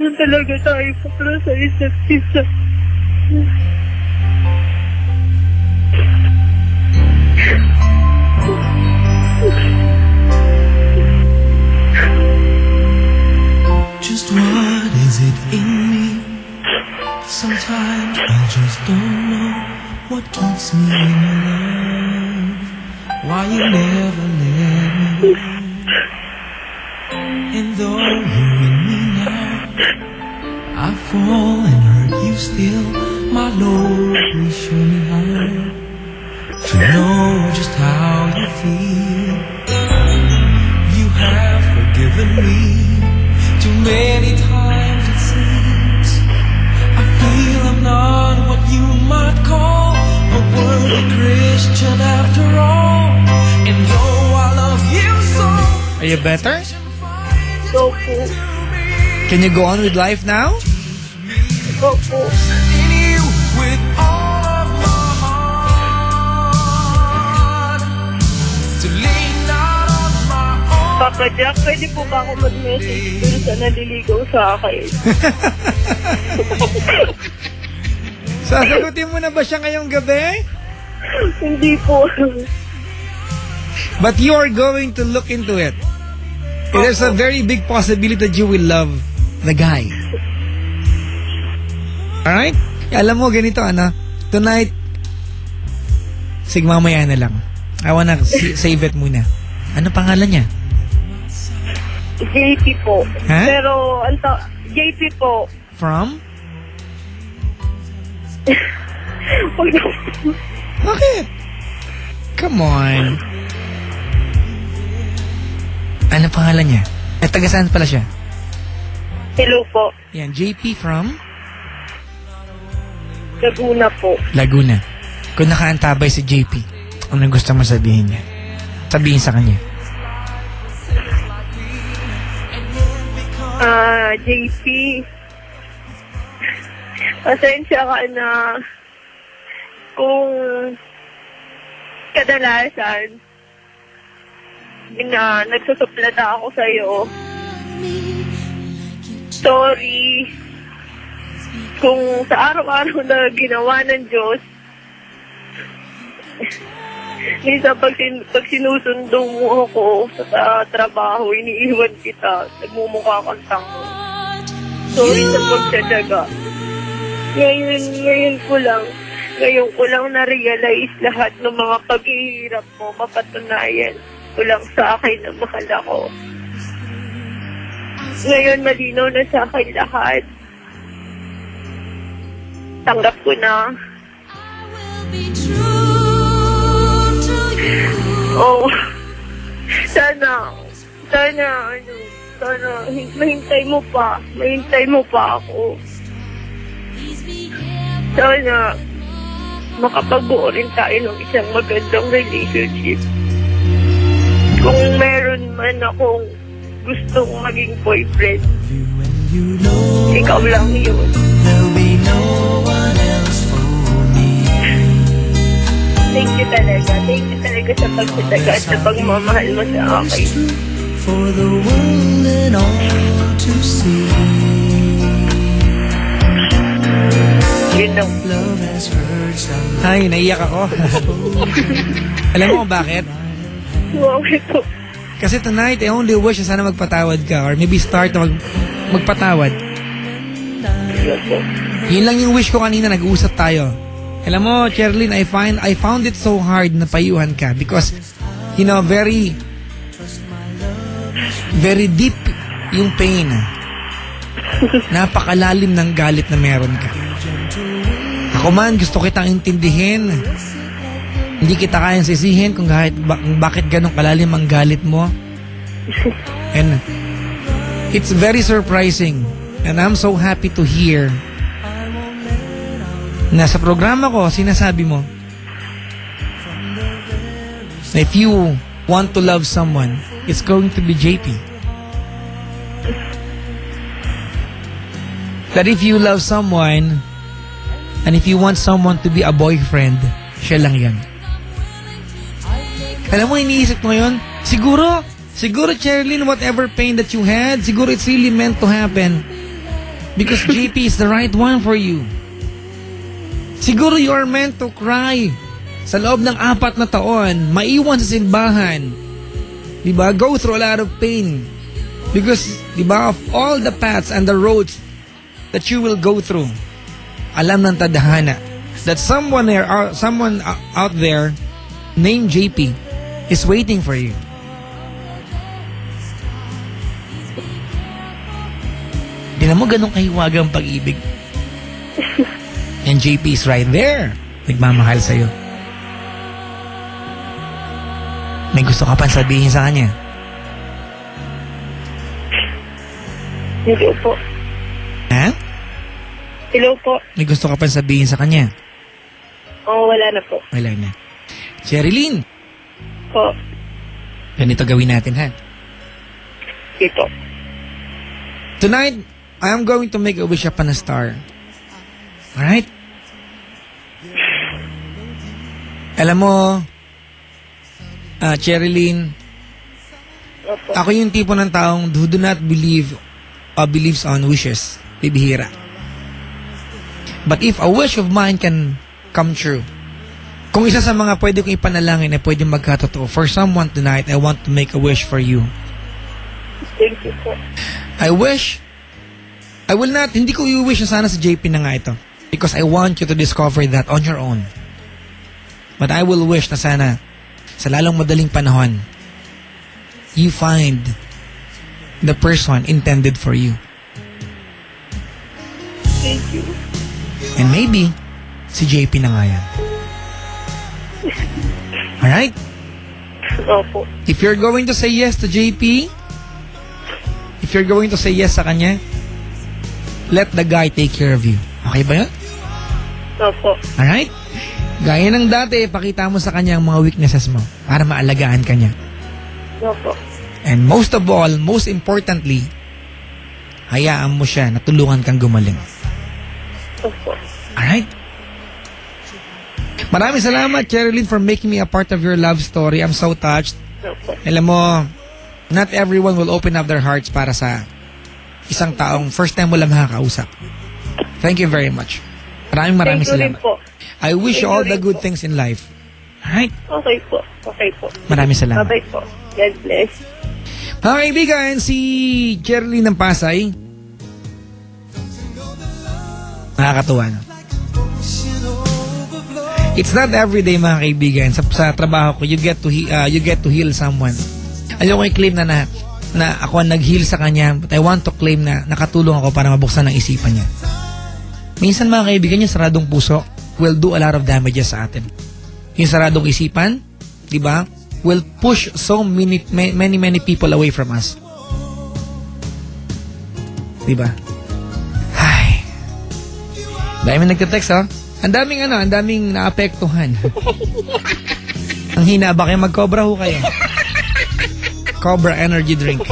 Talaga tayo para sa isa't isa. Just what is it in me? Sometimes I just don't know what keeps me in your love. Why you never let me go? And though you're in me now, I fall and hurt you still. My Lord, please show me how to know just how you feel. You have forgiven me too many times it seems. I feel I'm not what you might call a worthy Christian after all. And though I love you so, Are you better? So po. Can you go on with life now? So po. in you with all of my heart, to lean not on my own. Papa Jack, pwede po ba ako mag-message dun sa naliligaw sa akin? Sasagutin mo na ba siya ngayong gabi? Hindi po. But you are going to look into it. There's a very big possibility that you will love the guy. Alright? Alam mo, ganito, tonight, sige, mamaya na lang. I wanna save it muna. Ano pangalan niya? JP po. Ha? Pero, JP po. From? Huwag na. Bakit? Come on. Ano pangalan niya? Taga saan pala siya? Hello po. Yan, JP from? Laguna po. Laguna. Kung nakaantabay si JP, ano gusto mo sabihin niya? Sabihin sa kanya. JP. Pasensya ka na kung kadalasan nagsusuplada ako sa'yo. Sorry kung sa araw-araw na ginawa ng Diyos, minsan pag sinusundo mo ako sa trabaho, iniiwan kita, nagmumukha kang tango. Sorry sa pagtsatsaga. Ngayon ko lang na-realize lahat ng mga paghihirap mo, mapatunayan ko lang sa akin na mahal ako. Ngayon, malinaw na sa akin lahat. Tanggap ko na. Oh, sana, mahintay mo pa ako. Sana, makapagbuo rin tayo ng isang magandang relationship. Kung meron man akong gustong maging boyfriend, ikaw lang yun. There'll be no one else for me. Thank you talaga sa pagtataga at sa pagmamahal mo sa akin. For the world and all to see. You know. Love has hurt some. Ay, naiyak ako. Alam mo kung bakit? Wow, ito. Kasi tonight, I only wish na sana magpatawad ka or maybe start na magpatawad. Yun lang yung wish ko kanina, nag-uusap tayo. Alam mo, Cherlyn, I found it so hard na payuhan ka because, very, very deep yung pain. Napakalalim ng galit na meron ka. Ako man, gusto kitang intindihin. Hindi kita kayang sisihin kung bakit ganun kalalim ang galit mo. And it's very surprising. And I'm so happy to hear na sa programa ko, sinasabi mo na if you want to love someone, it's going to be JP. That if you love someone and if you want someone to be a boyfriend, siya lang yan. Alam mo, iniisip ko ngayon, siguro, Cherlyn, whatever pain that you had, siguro it's really meant to happen Because JP is the right one for you. Siguro you are meant to cry sa loob ng 4 na taon, maiwan sa simbahan. Diba? Go through a lot of pain. Because, diba, of all the paths and the roads that you will go through, alam ng tadhana that someone out there named JP is waiting for you. Di na mo ganun kahiwagang pag-ibig. And JP is right there. Nagmamahal sa'yo. May gusto ka pang sabihin sa kanya? Hello po. Ha? Hello po. May gusto ka pang sabihin sa kanya? Oo, wala na po. Wala na. Sherilyn, Po. ganito gawin natin, ha? Ito. Tonight, I am going to make a wish upon a star. Alright? Alam mo, Sherilyn, Opo. ako yung tipo ng taong who do not believe or believes on wishes. Bibihira. But if a wish of mine can come true, kung isa sa mga pwede kong ipanalangin ay pwede magkatotoo, for someone tonight, I want to make a wish for you. Thank you po. Hindi ko i-wish na sana sa JP na nga ito. Because I want you to discover that on your own. But I will wish na sana, sa lalong madaling panahon, you find the person intended for you. Thank you. And maybe, si JP na nga yan. Alright? Opo. If you're going to say yes to JP, if you're going to say yes sa kanya, let the guy take care of you. Okay ba yun? Opo. Alright? Gaya ng dati, pakita mo sa kanya ang mga weaknesses mo para maalagaan ka niya. Opo. And most of all, most importantly, hayaan mo siya na tulungan kang gumaling. Opo. Alright? Maraming salamat, Sherilyn, for making me a part of your love story. I'm so touched. Opo. Alam mo, not everyone will open up their hearts para sa isang taong first time mo lang makakausap. Thank you very much. Maraming Thank you rin salamat. po. I wish you Thank all you the rin good po. things in life. Alright? Okay po. Okay po. Maraming salamat. Bye-bye po. God bless. Mga kaibigan, si Sherilyn ng Pasay. Nakakatuwa, no? It's not everyday, mga kaibigan. Sa trabaho ko, you get to heal someone. Ayoko i-claim na ako ang nag-heal sa kanya, but I want to claim na nakatulong ako para mabuksan ang isipan niya. Minsan, mga kaibigan, yung saradong puso will do a lot of damages sa atin. Yung saradong isipan, di ba, will push so many people away from us. Di ba? Ay. Dahil may nagte-text, oh. Ang daming naapektuhan. Ang hina ba kayo? Mag-Cobra ho kayo. Cobra energy drink.